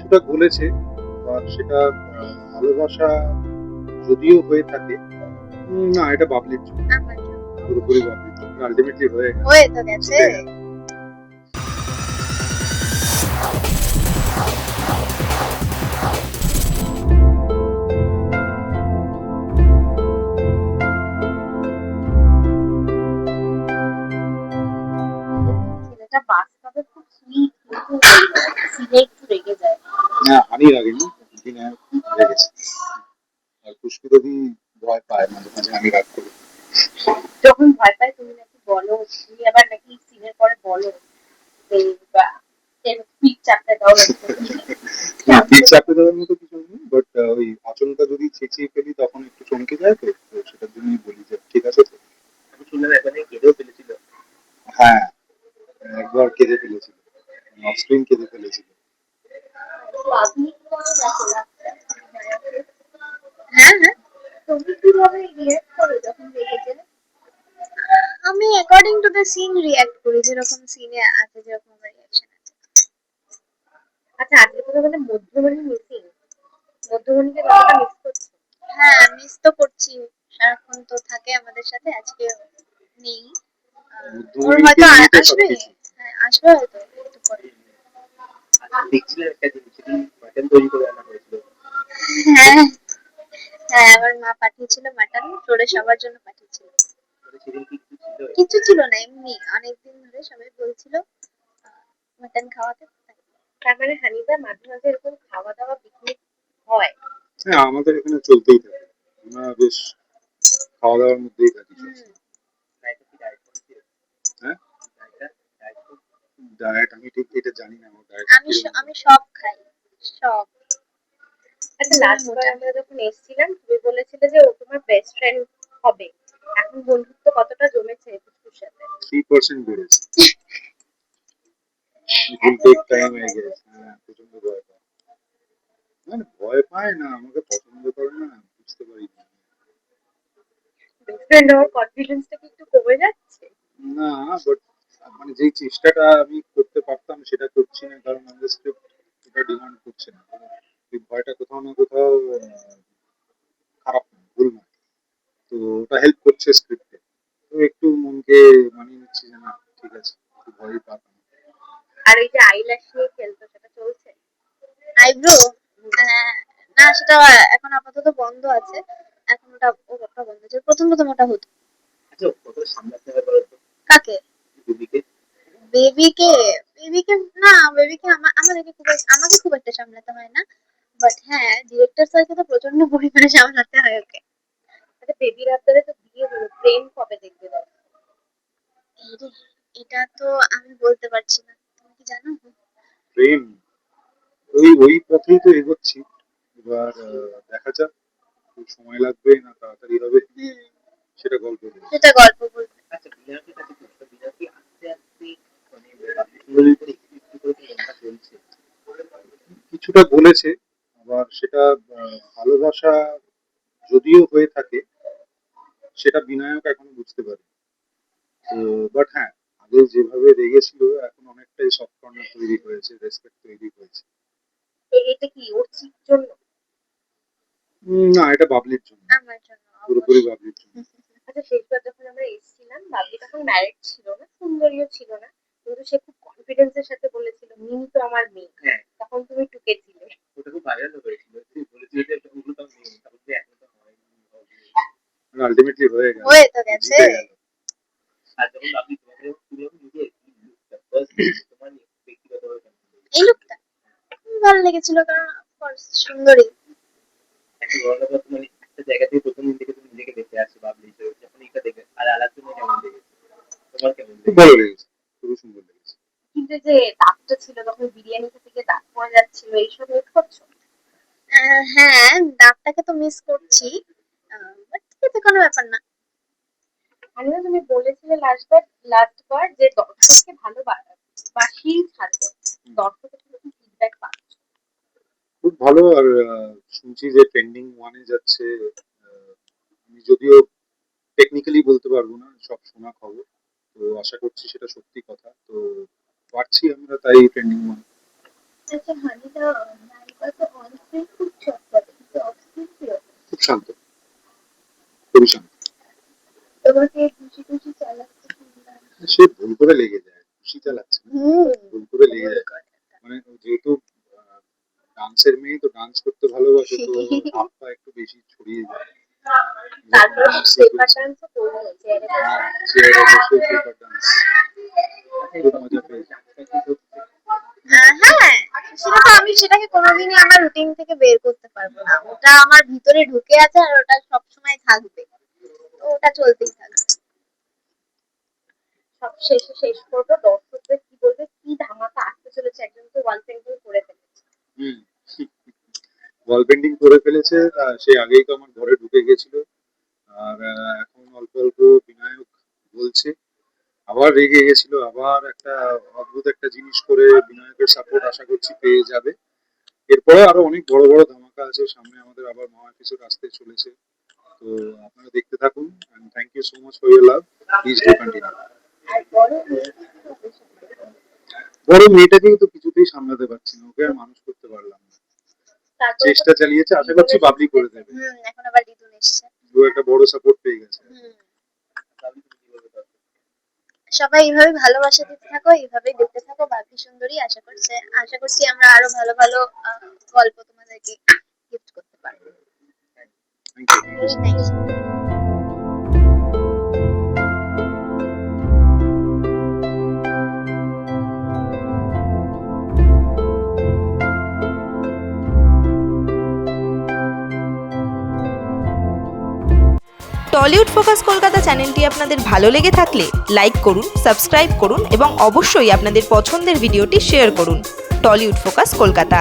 কিছুটা গলেছে। এবার সেটা ভালোবাসা যদিও হয়ে থাকে, না এটা বাবলির জন্য, আমার জন্য পুরোপুরি বাবলির জন্য। আল্টিমেটলি হয়ে গেছে, হয়ে তো গেছে। জিতে গেল। ছেলেটা বাস্তবে খুব সুইট, কিন্তু সিনে একটু রেগে যায়। না আমি রাগিনি, অধিনায়ক রেগেছে। আর পুষ্পিতাদি ভয় পায়, মাঝে মাঝে আমি রাগ করি। যখন ভয় পায় তুমি নাকি বলো, তুমি আবার নাকি সিনের পরে বলো যে বা পিঠ চাপড়ে দাও এরকম। না পিচ চাপে দেওয়ার মতো কিছু নেই, বাট ওই আঁচলটা যদি চেঁচিয়ে ফেলি তখন একটু চমকে যায়, তো তো সেটার জন্যই বলি যে ঠিক আছে তো। আমি শুনলাম এখানে কেঁদেও ফেলেছিল। হ্যাঁ, একবার কেঁদে ফেলেছিল, অফ স্ক্রিন কেঁদে ফেলেছিল। হ্যাঁ হ্যাঁ, তুমি কিভাবে রিয়েক্ট করো যখন দেখেছে? আমি according to the scene react করি, যেরকম সিনে আছে যেরকম আমার রিঅ্যাকশন আছে। আচ্ছা, আজকে তো মানে মধ্যমণি মিসিং, মধ্যমণিকে কতটা মিস করছো? হ্যাঁ, মিস তো করছি। সারাক্ষণ তো থাকে আমাদের সাথে, আজকে নেই। ওর মধ্যমণিকে হয়তো নিয়ে তো আসবে। সবকিছু। হ্যাঁ, আসবে হয়তো একটু পরে। আর দেখছিলাম একটা জিনিস, সেদিন মাটন তৈরি করে আনা হয়েছিল। হ্যাঁ হ্যাঁ, আমার মা পাঠিয়েছিল মাটন, তোরে সবার জন্য পাঠিয়েছিল। মানে সেদিন কি কিছু ছিল? কিছু ছিল না, এমনি অনেকদিন ধরে সবাই বলছিল মাটন খাওয়াতে। তার মানে হানিদা মাঝে মাঝে এরকম খাওয়া দাওয়া পিকনিক হয়। হ্যাঁ আমাদের এখানে চলতেই থাকে, আমরা বেশ খাওয়া দাওয়ার মধ্যেই থাকি সবসময়। রায়তা কি ডায়েট করেছিল? হ্যাঁ, রায়তা ডায়েট ডায়েট আমি ঠিক এটা জানি না, আমার ডায়েট আমি সব খাই, সব। আচ্ছা, আচ্ছা, লাস্ট বার আমরা যখন এসেছিলাম তুমি বলেছিলে যে ও তোমার বেস্ট ফ্রেন্ড হবে। এখন বন্ধুত্ব কতটা জমেছে পুচকুর সাথে? 3% বেড়েছে। এত টেক লোক টাইম লাগে? হয়ে গেছে। হ্যাঁ, প্রচন্ড ভয় পায়। মানে ভয় পায় না, আমাকে পছন্দ করে না, বুঝতে পারি না। বেস্ট ফ্রেন্ড হওয়ার কনফিডেন্সটা কি একটু কমে যাচ্ছে? না, বাট মানে যেই চেষ্টাটা আমি করতে পারতাম সেটা করছি না, কারণ আমাদের স্ক্রিপ্ট এটা ডিমান্ড করছে না। এই ভয়টা কোথাও না কোথাও খারাপ না, ভুল না। তো ওটা হেল্প করছে স্ক্রিপ্টে। তো একটু মনকে মানিয়ে নিচ্ছি যে না ঠিক আছে, একটু ভয়ই পাক। আর এই যে আইল্যাশ নিয়ে খেলতো, সেটা চলছে? আইব্রো? না, সেটা এখন আপাতত বন্ধ আছে। এখন ওটা বন্ধ আছে, প্রথম প্রথম ওটা হতো। আচ্ছা, কতটা সামলাতে হবে বলতো কাকে? দিদিকে? বেবিকে? বেবিকে না, বেবিকে আমাকে খুব একটা সামলাতে হয় না। বাট হ্যাঁ, ডিরেক্টর স্যারকে তো প্রচন্ড পরিমাণে সামলাতে হয় ওকে। আচ্ছা, বেবির আপনাদের তো বিয়ে হলো, প্রেম কবে দেখবে দাও? এই রে, এটা তো আমি বলতে পারছি না, তুমি কি জানো? প্রেম ওই ওই পথেই তো এগোচ্ছি। এবার দেখা যাক, একটু সময় লাগবে না তাড়াতাড়ি হবে, সেটা গল্প বলবো। সেটা গল্প বলবে। আচ্ছা, বিনায়কের কাছে প্রশ্ন, বিনায়ক কি আস্তে আস্তে মানে সুন্দরী করে একটু একটু করে কি মনটা চলছে? কিছুটা বলেছে। আবার সেটা ভালোবাসা যদিও হয়ে থাকে, সেটা বিনায়ক এখনো বুঝতে পারে। তো বাট হ্যাঁ, আগে যেভাবে রেগেছিল এখন অনেকটাই সফট কর্নার তৈরি হয়েছে, রেসপেক্ট তৈরি হয়েছে। এটা কি ওর চির জন্য? না এটা বাবলির জন্য, আমার জন্য পুরোপুরি অবশ্যই। বাবলির জন্য। আচ্ছা, শেষবার যখন আমরা এসেছিলাম বাবলি তখন ম্যারিড ছিল না, সুন্দরীও ছিল না, কিন্তু সে খুব কনফিডেন্সের সাথে বলেছিল মিমি তো আমার মেয়ে। হ্যাঁ, তখন তুমি টুকেছিলে। ওটা খুব ভাইরাল হয়েছিল। তুই বলেছিলি যে ওগুলো তো নেই, তারপর যে এখন তো হয়নি, হবে। আলটিমেটলি হয়ে গেল, হয়ে তো গেছে। জিতে গেল। আর যখন আপনি তোমাকে তুমি যখন নিজে ফার্স্ট তোমার ব্যক্তিগতভাবে কেমন লেগেছে? এই লোকটা ভালো লেগেছিল, কারণ অফকোর্স সুন্দরী। একটা ঘটনা বলতে, মানে একটা জায়গা থেকে প্রথম দিন থেকে তুমি নিজেকে দেখে আসছো বাবলি হিসেবে, যখন এটা দেখে আর আলাদা কেমন লেগেছে? তোমার কেমন খুব লেগেছে? ভালো লেগেছে, খুবই সুন্দর লেগেছে। কিন্তু যে দাঁতটা ছিল তখন বিরিয়ানি থেকে দাঁত পড়ে যাচ্ছিল, এইসব মিস করছো? হ্যাঁ, দাঁতটাকে তো মিস করছি, বাট এতে কোনো ব্যাপার না। আমিও, তুমি বলেছিলে লাস্ট বার যে দর্শককে ভালোবাসিয়ে ছাড়বে, দর্শকের থেকে কি ফিডব্যাক পাচ্ছ? খুব ভালো। আর শুনছি যে ট্রেন্ডিং ওয়ানে যাচ্ছে। আমি যদিও টেকনিক্যালি বলতে পারবো না, সব শোনা খবর। তো আশা করছি সেটা সত্যি কথা। তো পারছি আমরা তাই ট্রেন্ডিং ওয়ান। আচ্ছা, হানিটা যেহেতু ডান্সের মেয়ে তো ডান্স করতে ভালোবাসে তো হাত পা একটু বেশি ছড়িয়ে যায়। তারপর পেপার ডান্সও করবো চেয়ারে হ্যাঁ, চেয়ারে বসে পেপার ডান্স খুব মজা পেয়েছি। হ্যাঁ, সেটা তো আমি সেটাকে কোনোদিনই আমার রুটিন থেকে বের করতে পারবো না। ওটা আমার ভিতরে ঢুকে আছে আর ওটা সবসময় থাকবে, তো ওটা চলতেই থাকবে। সব শেষে শেষ করবো, দর্শকদের কি বলবে, কি ধামাকা আসতে চলেছে। একজন তো ওয়াল পেন্টিং করে ফেলেছে। ওয়াল পেন্টিং করে ফেলেছে, সে আগেই তো আমার ঘরে ঢুকে গেছিল। আর এখন অল্প অল্প বিনায়ক বলছে, আবার রেগে গেছিল, আবার একটা অদ্ভুত একটা জিনিস করে বিনায়কের সাপোর্ট আশা করছি পেয়ে যাবে। এরপরে আরো অনেক বড় বড় ধামাকা আছে সামনে, আমাদের আবার মহা এপিসোড আসতে চলেছে। তো আপনারা দেখতে থাকুন। And thank you so much for your love, please do continue. আর বড় মেয়ে বড় মেয়েটাকেই তো কিছুতেই সামলাতে পারছি না, ওকে আর মানুষ করতে পারলাম না। তারপর চেষ্টা চালিয়েছে, আশা করছি বাবলি করে দেবে। এখন আবার রিতুন এসছে। ও একটা বড় সাপোর্ট পেয়ে গেছে। সবাই এইভাবে ভালোবাসা দিতে থাকো, এইভাবেই দেখতে থাকো বাকি সুন্দরী। আশা করছি আমরা আরো ভালো ভালো গল্প তোমাদেরকে গিফট করতে পারবো। Thank you. Thank you. Tollywood focus Kolkata চ্যানেলটি আপনাদের ভালো লেগে থাকলে লাইক করুন, সাবস্ক্রাইব করুন এবং অবশ্যই আপনাদের পছন্দের ভিডিওটি শেয়ার করুন। Tollywood focus Kolkata.